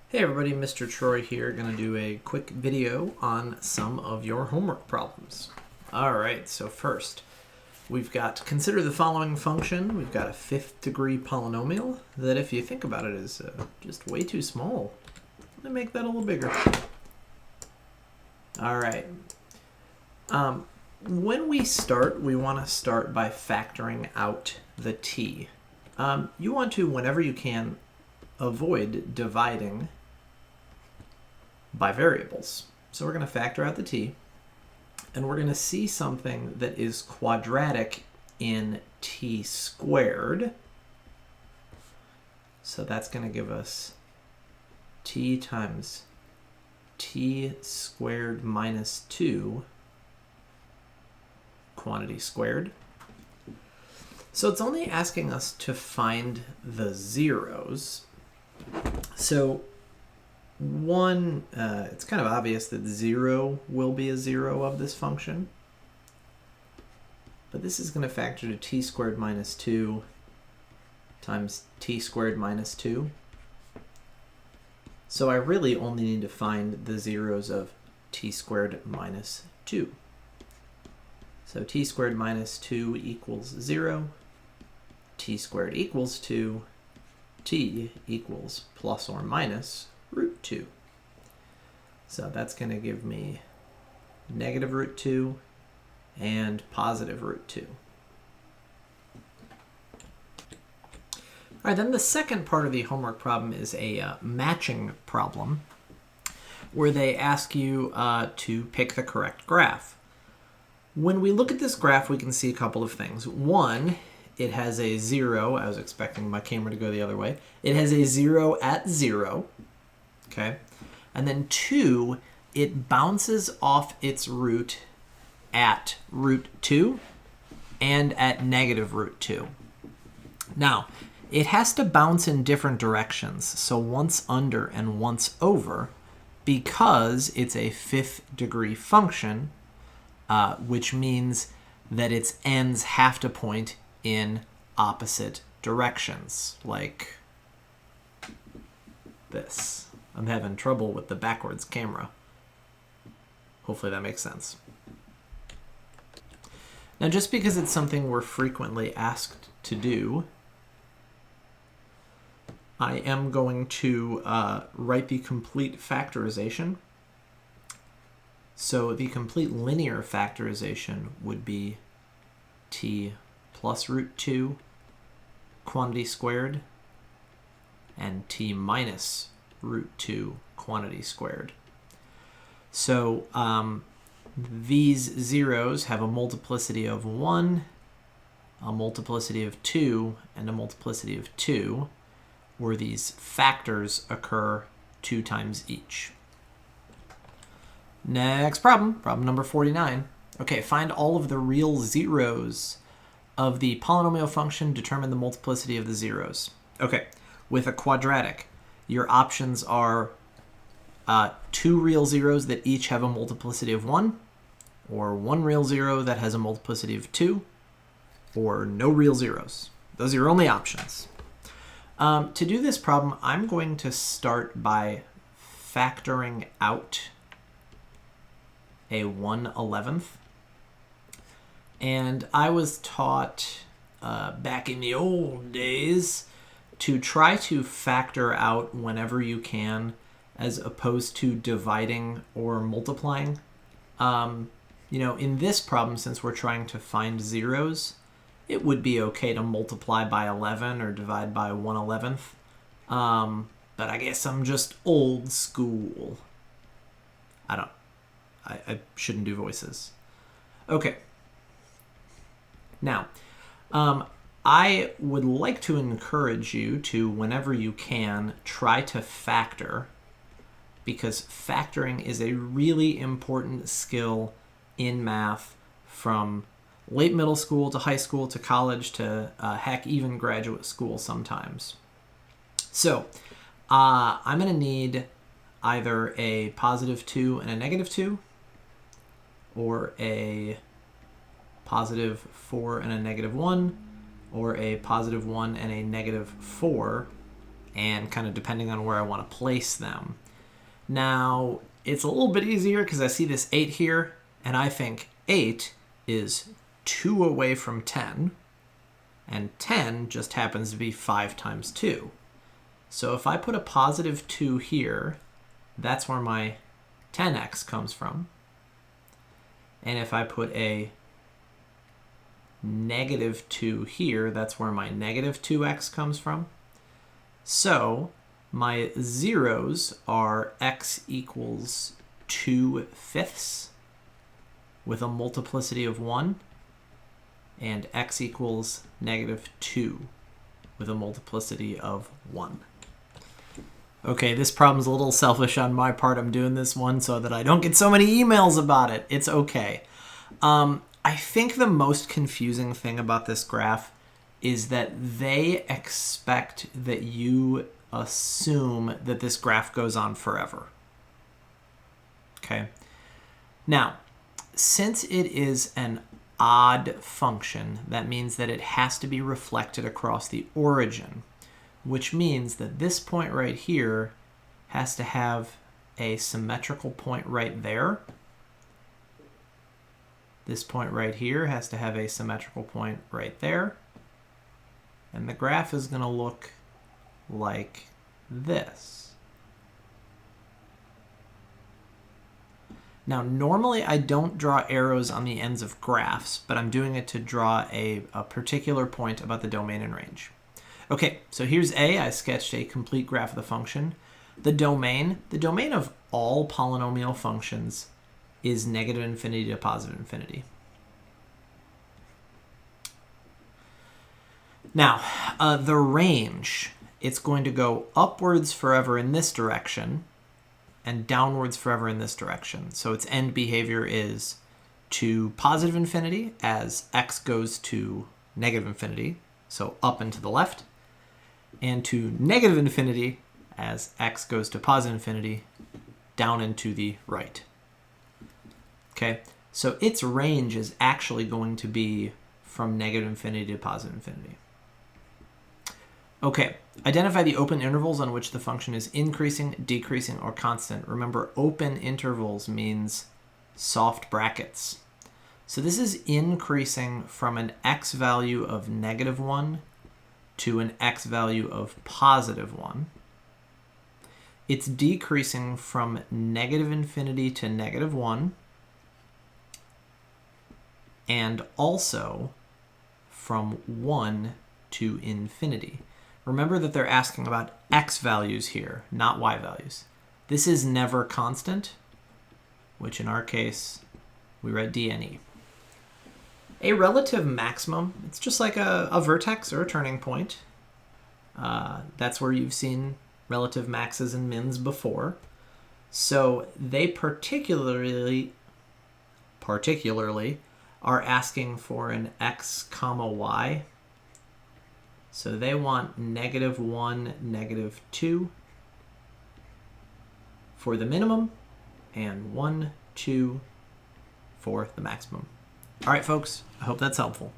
Hey everybody, Mr. Troy here, going to do a quick video on some of your homework problems. Alright, so first, we've got, consider the following function. We've got a fifth degree polynomial that, if you think about it, is just way too small. Let me make that a little bigger. Alright. When we start, we want to start by factoring out the t. You want to, whenever you can, avoid dividing by variables. So we're going to factor out the t, and we're going to see something that is quadratic in t squared. So that's going to give us t times t squared minus 2 quantity squared. So it's only asking us to find the zeros. So it's kind of obvious that 0 will be a 0 of this function. But this is going to factor to t squared minus 2 times t squared minus 2. So I really only need to find the zeros of t squared minus 2. So t squared minus 2 equals 0. T squared equals 2. T equals plus or minus root 2. So that's going to give me negative root 2 and positive root 2. All right, then the second part of the homework problem is a matching problem where they ask you to pick the correct graph. When we look at this graph, we can see a couple of things. One, it has a 0. I was expecting my camera to go the other way. It has a 0 at 0. Okay. And then 2, it bounces off its root at root 2 and at negative root 2. Now, it has to bounce in different directions, so once under and once over, because it's a fifth degree function, which means that its ends have to point in opposite directions, like this. I'm having trouble with the backwards camera. Hopefully that makes sense. Now, just because it's something we're frequently asked to do, I am going to write the complete factorization. So the complete linear factorization would be t plus root 2 quantity squared and t minus root 2 quantity squared. So these zeros have a multiplicity of 1, a multiplicity of 2, and a multiplicity of 2, where these factors occur 2 times each. Next problem, problem number 49. Okay, find all of the real zeros of the polynomial function, determine the multiplicity of the zeros. Okay, with a quadratic, your options are 2 real zeros that each have a multiplicity of 1, or 1 real zero that has a multiplicity of 2, or no real zeros. Those are your only options. To do this problem, I'm going to start by factoring out a 1/11th. And I was taught back in the old days to try to factor out whenever you can, as opposed to dividing or multiplying. In this problem, since we're trying to find zeros, it would be okay to multiply by 11 or divide by 1/11th. But I guess I'm just old school. I shouldn't do voices. Okay. Now, I would like to encourage you to, whenever you can, try to factor, because factoring is a really important skill in math from late middle school to high school to college to heck, even graduate school sometimes. So I'm going to need either a positive 2 and a negative 2, or a positive 4 and a negative 1, or a positive 1 and a negative 4, and kind of depending on where I want to place them. Now, it's a little bit easier because I see this 8 here, and I think 8 is 2 away from 10, and 10 just happens to be 5 times 2. So if I put a positive 2 here, that's where my 10x comes from. And if I put a negative 2 here, that's where my negative 2x comes from. So my zeros are x equals 2/5 with a multiplicity of 1, and x equals negative 2 with a multiplicity of 1. Okay, this problem's a little selfish on my part. I'm doing this one so that I don't get so many emails about it. It's okay. I think the most confusing thing about this graph is that they expect that you assume that this graph goes on forever. Okay. Now, since it is an odd function, that means that it has to be reflected across the origin, which means that this point right here has to have a symmetrical point right there. This point right here has to have a symmetrical point right there. And the graph is going to look like this. Now, normally I don't draw arrows on the ends of graphs, but I'm doing it to draw a particular point about the domain and range. Okay, so here's A. I sketched a complete graph of the function. The domain of all polynomial functions is negative infinity to positive infinity. Now, the range, it's going to go upwards forever in this direction and downwards forever in this direction. So its end behavior is to positive infinity as x goes to negative infinity, so up and to the left, and to negative infinity as x goes to positive infinity, down and to the right. Okay, so its range is actually going to be from negative infinity to positive infinity. Okay, identify the open intervals on which the function is increasing, decreasing, or constant. Remember, open intervals means soft brackets. So this is increasing from an x value of -1 to an x value of +1. It's decreasing from negative infinity to -1, and also from 1 to infinity. Remember that they're asking about x values here, not y values. This is never constant, which in our case, we read dne. A relative maximum, it's just like a vertex or a turning point. That's where you've seen relative maxes and mins before. So they particularly are asking for an x comma y. So they want -1, -2 for the minimum and 1, 2 for the maximum. All right, folks, I hope that's helpful.